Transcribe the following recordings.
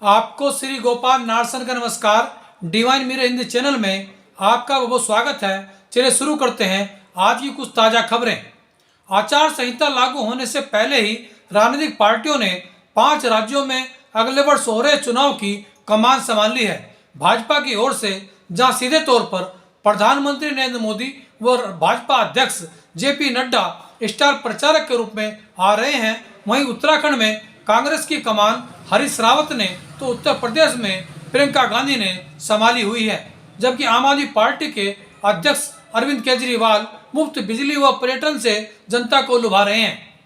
आपको श्री गोपाल नारसन का नमस्कार। डिवाइन मिरर हिंदी चैनल में आपका बहुत स्वागत है। चलिए शुरू करते हैं आज की कुछ ताज़ा खबरें। आचार संहिता लागू होने से पहले ही राजनीतिक पार्टियों ने 5 राज्यों में अगले वर्ष हो रहे चुनाव की कमान संभाल ली है। भाजपा की ओर से जहां सीधे तौर पर प्रधानमंत्री नरेंद्र मोदी व भाजपा अध्यक्ष जेपी नड्डा स्टार प्रचारक के रूप में आ रहे हैं, वहीं उत्तराखंड में कांग्रेस की कमान हरीश रावत ने तो उत्तर प्रदेश में प्रियंका गांधी ने संभाली हुई है। जबकि आम आदमी पार्टी के अध्यक्ष अरविंद केजरीवाल मुफ्त बिजली व पर्यटन से जनता को लुभा रहे हैं।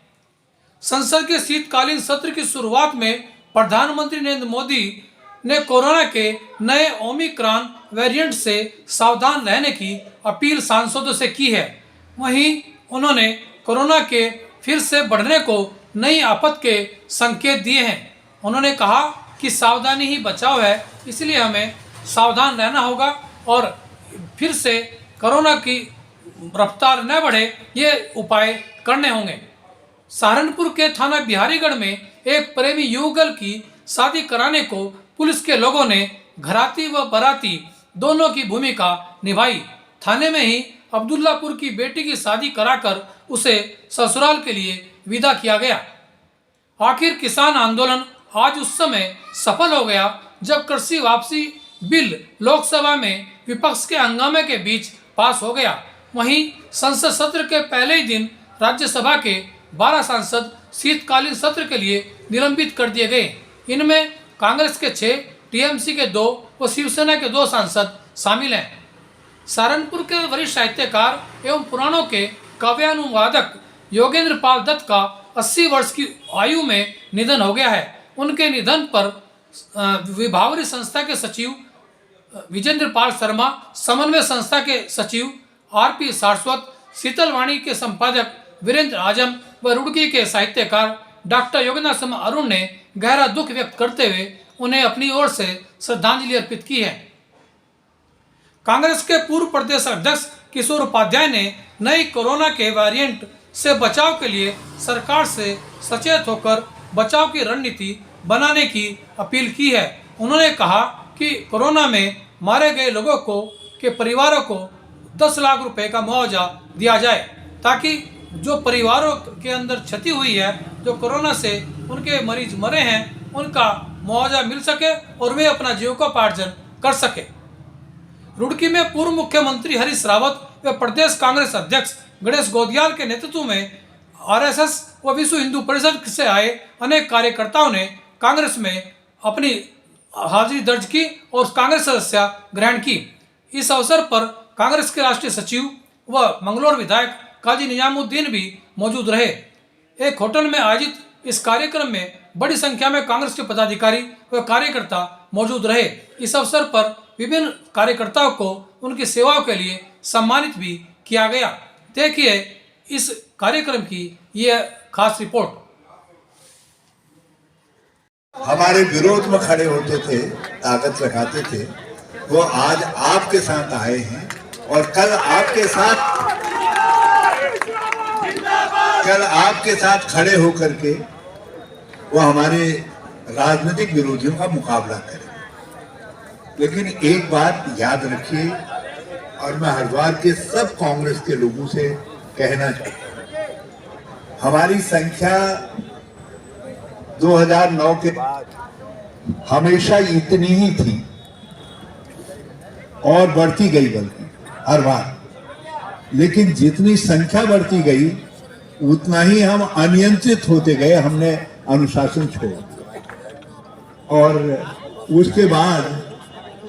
संसद के शीतकालीन सत्र की शुरुआत में प्रधानमंत्री नरेंद्र मोदी ने कोरोना के नए ओमिक्रॉन वेरिएंट से सावधान रहने की अपील सांसदों से की है। वहीं उन्होंने कोरोना के फिर से बढ़ने को नई आफत के संकेत दिए हैं। उन्होंने कहा कि सावधानी ही बचाव है, इसलिए हमें सावधान रहना होगा और फिर से कोरोना की रफ्तार न बढ़े ये उपाय करने होंगे। सहारनपुर के थाना बिहारीगढ़ में एक प्रेमी युगल की शादी कराने को पुलिस के लोगों ने घराती व बाराती दोनों की भूमिका निभाई। थाने में ही अब्दुल्लापुर की बेटी की शादी कराकर उसे ससुराल के लिए विदा किया गया। आखिर किसान आंदोलन आज उस समय सफल हो गया जब कृषि वापसी बिल लोकसभा में विपक्ष के हंगामे के बीच पास हो गया। वहीं संसद सत्र के पहले ही दिन राज्यसभा के 12 सांसद शीतकालीन सत्र के लिए निलंबित कर दिए गए। इनमें कांग्रेस के 6, टीएमसी के 2 व शिवसेना के 2 सांसद शामिल हैं। सहारनपुर के वरिष्ठ साहित्यकार एवं पुराणों के काव्यानुवादक योगेंद्र पाल दत्त का 80 वर्ष की आयु में निधन हो गया है। उनके निधन पर विभावरी संस्था के सचिव विजेंद्र पाल शर्मा, समन्वय संस्था के सचिव आरपी सारस्वत, शीतलवाणी के संपादक वीरेंद्र आजम व रुड़की के साहित्यकार डॉक्टर योगेंद्र शर्मा अरुण ने गहरा दुख व्यक्त करते हुए उन्हें अपनी ओर से श्रद्धांजलि अर्पित की है। कांग्रेस के पूर्व प्रदेश अध्यक्ष किशोर उपाध्याय ने नई कोरोना के वेरिएंट से बचाव के लिए सरकार से सचेत होकर बचाव की रणनीति बनाने की अपील की है। उन्होंने कहा कि कोरोना में मारे गए लोगों को के परिवारों को 10 लाख रुपए का मुआवजा दिया जाए, ताकि जो परिवारों के अंदर क्षति हुई है, जो कोरोना से उनके मरीज मरे हैं, उनका मुआवजा मिल सके और वे अपना जीविकोपार्जन कर सके। रुड़की में पूर्व मुख्यमंत्री हरीश रावत व प्रदेश कांग्रेस अध्यक्ष गणेश गोदियाल के नेतृत्व में आरएसएस व विश्व हिंदू परिषद से आए अनेक कार्यकर्ताओं ने कांग्रेस में अपनी हाजिरी दर्ज की और कांग्रेस सदस्यता ग्रहण की। इस अवसर पर कांग्रेस के राष्ट्रीय सचिव व मंगलौर विधायक काजी निजामुद्दीन भी मौजूद रहे। एक होटल में आयोजित इस कार्यक्रम में बड़ी संख्या में कांग्रेस के पदाधिकारी व कार्यकर्ता मौजूद रहे। इस अवसर पर विभिन्न कार्यकर्ताओं को उनकी सेवाओं के लिए सम्मानित भी किया गया। देखिए इस कार्यक्रम की यह खास रिपोर्ट। हमारे विरोध में खड़े होते थे, ताकत लगाते थे, वो आज आपके साथ आए हैं और कल आपके साथ खड़े होकर के वो हमारे राजनीतिक विरोधियों का मुकाबला करें। लेकिन एक बात याद रखिए, और मैं हरिद्वार के सब कांग्रेस के लोगों से कहना चाहता हूं, हमारी संख्या 2009 के बाद हमेशा इतनी ही थी और बढ़ती गई, बल्कि हर बार। लेकिन जितनी संख्या बढ़ती गई उतना ही हम अनियंत्रित होते गए, हमने अनुशासन छोड़ा और उसके बाद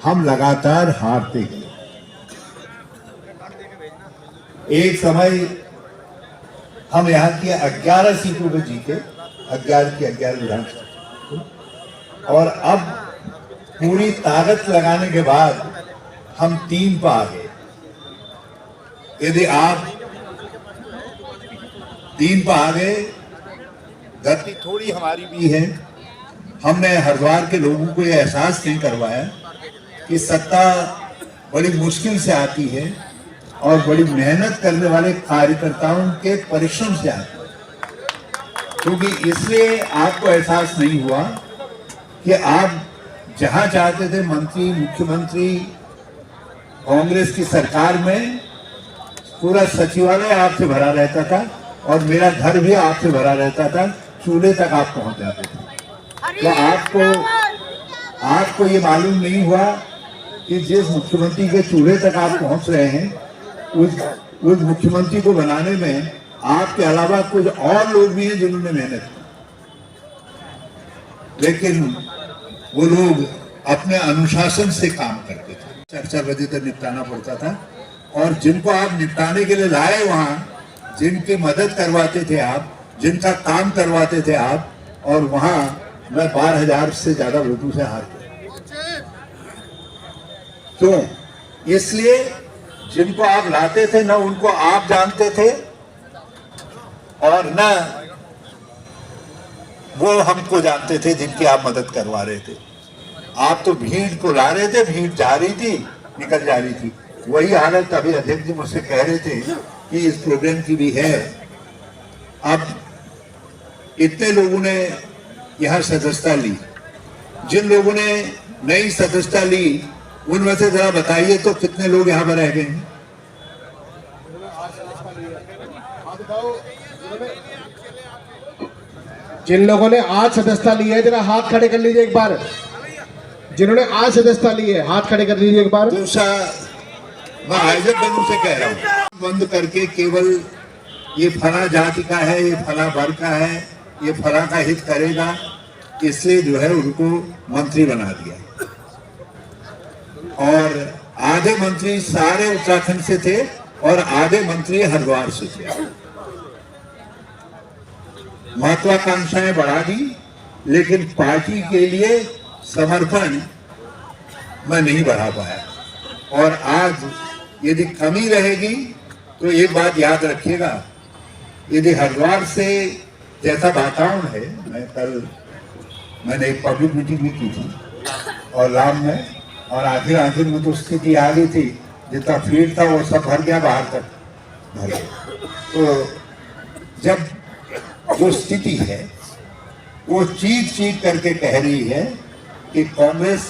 हम लगातार हारते गए। एक समय हम यहाँ की 11 सीटों पे जीते, 11 की 11 विधानसभा, और अब पूरी ताकत लगाने के बाद हम 3 पर आ गए। यदि आप 3 पर आ गए, गलती थोड़ी हमारी भी है। हमने हरिद्वार के लोगों को यह एहसास नहीं करवाया कि सत्ता बड़ी मुश्किल से आती है और बड़ी मेहनत करने वाले कार्यकर्ताओं के परिश्रम से आती है। क्योंकि इसलिए आपको एहसास नहीं हुआ कि आप जहां चाहते थे मंत्री, मुख्यमंत्री, कांग्रेस की सरकार में पूरा सचिवालय आपसे भरा रहता था और मेरा घर भी आपसे भरा रहता था, चूल्हे तक आप पहुंच जाते थे। तो आपको ये मालूम नहीं हुआ कि जिस मुख्यमंत्री के चूल्हे तक आप पहुंच रहे हैं, उस मुख्यमंत्री को बनाने में आपके अलावा कुछ और लोग भी हैं जिन्होंने मेहनत की, लेकिन वो लोग अपने अनुशासन से काम करते थे। 4 बजे तक निपटाना पड़ता था और जिनको आप निपटाने के लिए लाए वहां, जिनकी मदद करवाते थे आप, जिनका काम करवाते थे आप, और वहां मैं 12,000 से ज्यादा वोटों से हार गया। क्यों? इसलिए जिनको आप लाते थे ना उनको आप जानते थे और ना वो हमको जानते थे जिनकी आप मदद करवा रहे थे। आप तो भीड़ को ला रहे थे, भीड़ जा रही थी, निकल जा रही थी। वही हालत अभी अध्यक्ष जी मुझसे कह रहे थे कि इस प्रोग्राम की भी है। अब इतने लोगों ने यहाँ सदस्यता ली, जिन लोगों ने नई सदस्यता ली उनमें से जरा बताइए तो कितने लोग यहाँ पर रह गए हैं? जिन लोगों ने आज सदस्यता ली है जरा हाथ खड़े कर लीजिए एक बार। जिन्होंने आज सदस्यता ली है हाथ खड़े कर लीजिए एक बार। दूसरा, मैं आयोजक बंधु से कह रहा हूँ, बंद करके केवल ये फला जाति का है, ये फला वर्ग का है, ये फला का हित करेगा, इसलिए जो है उनको मंत्री बना दिया। और आधे मंत्री सारे उत्तराखंड से थे और आधे मंत्री हरिद्वार से थे। महत्वाकांक्षाएं बढ़ा दी, लेकिन पार्टी के लिए समर्पण मैं नहीं बढ़ा पाया। और आज यदि कमी रहेगी तो एक बात याद रखिएगा, यदि हरिद्वार से जैसा वातावरण है, मैंने एक पब्लिक मीटिंग भी की थी और लाम में, और आखिर में तो स्थिति आ गई थी, जितना फील्ड था वो सब भर गया, बाहर तक भर गया। तो जब जो स्थिति है वो चीख करके कह रही है कि कांग्रेस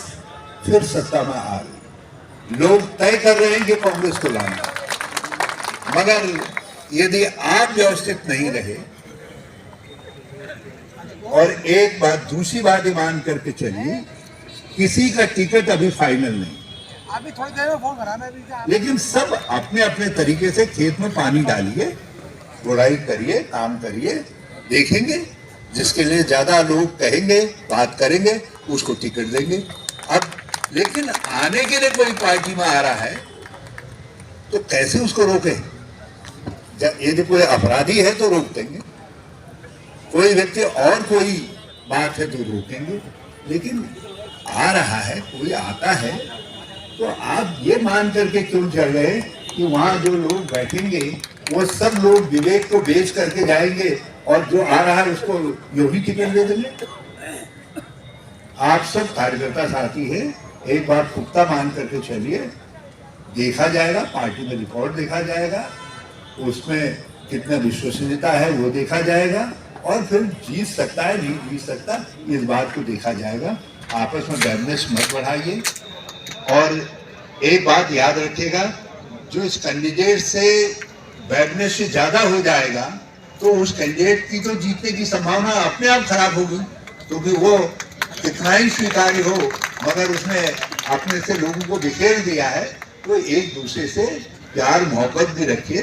फिर सत्ता में आ रही, लोग तय कर रहे हैं कि कांग्रेस को लाना, मगर यदि आप व्यवस्थित नहीं रहे, और एक बात, दूसरी बात ईमान करके चलिए, किसी का टिकट अभी फाइनल नहीं, अभी थोड़ी देर में फोन कराना है, लेकिन सब अपने अपने तरीके से खेत में पानी डालिए, गुड़ाई करिए, काम करिए, देखेंगे जिसके लिए ज्यादा लोग कहेंगे, बात करेंगे, उसको टिकट देंगे। अब लेकिन आने के लिए कोई पार्टी में आ रहा है तो कैसे उसको रोकें? यदि कोई अपराधी है तो रोक देंगे, कोई व्यक्ति और कोई बात है तो रोकेंगे, लेकिन आ रहा है, कोई आता है तो आप ये मान करके क्यों चल रहे कि वहां जो लोग बैठेंगे वो सब लोग विवेक को बेच करके जाएंगे और जो आ रहा है उसको यो ही टिकट दे देंगे? आप सब कार्यकर्ता साथी है, एक बार पुख्ता मान करके चलिए, देखा जाएगा, पार्टी में रिकॉर्ड देखा जाएगा, उसमें कितना विश्वसनीयता है वो देखा जाएगा, और फिर जीत सकता है नहीं जीत सकता इस बात को देखा जाएगा। आपस में बैडनेस मत बढ़ाइए। और एक बात याद रखिएगा, जो इस कैंडिडेट से बैडनेस से ज्यादा हो जाएगा तो उस कैंडिडेट की तो जीतने की संभावना अपने आप खराब होगी, क्योंकि वो कितना ही स्वीकार्य हो मगर उसने अपने से लोगों को बिखेर दिया है। तो एक दूसरे से प्यार मोहब्बत भी रखिए।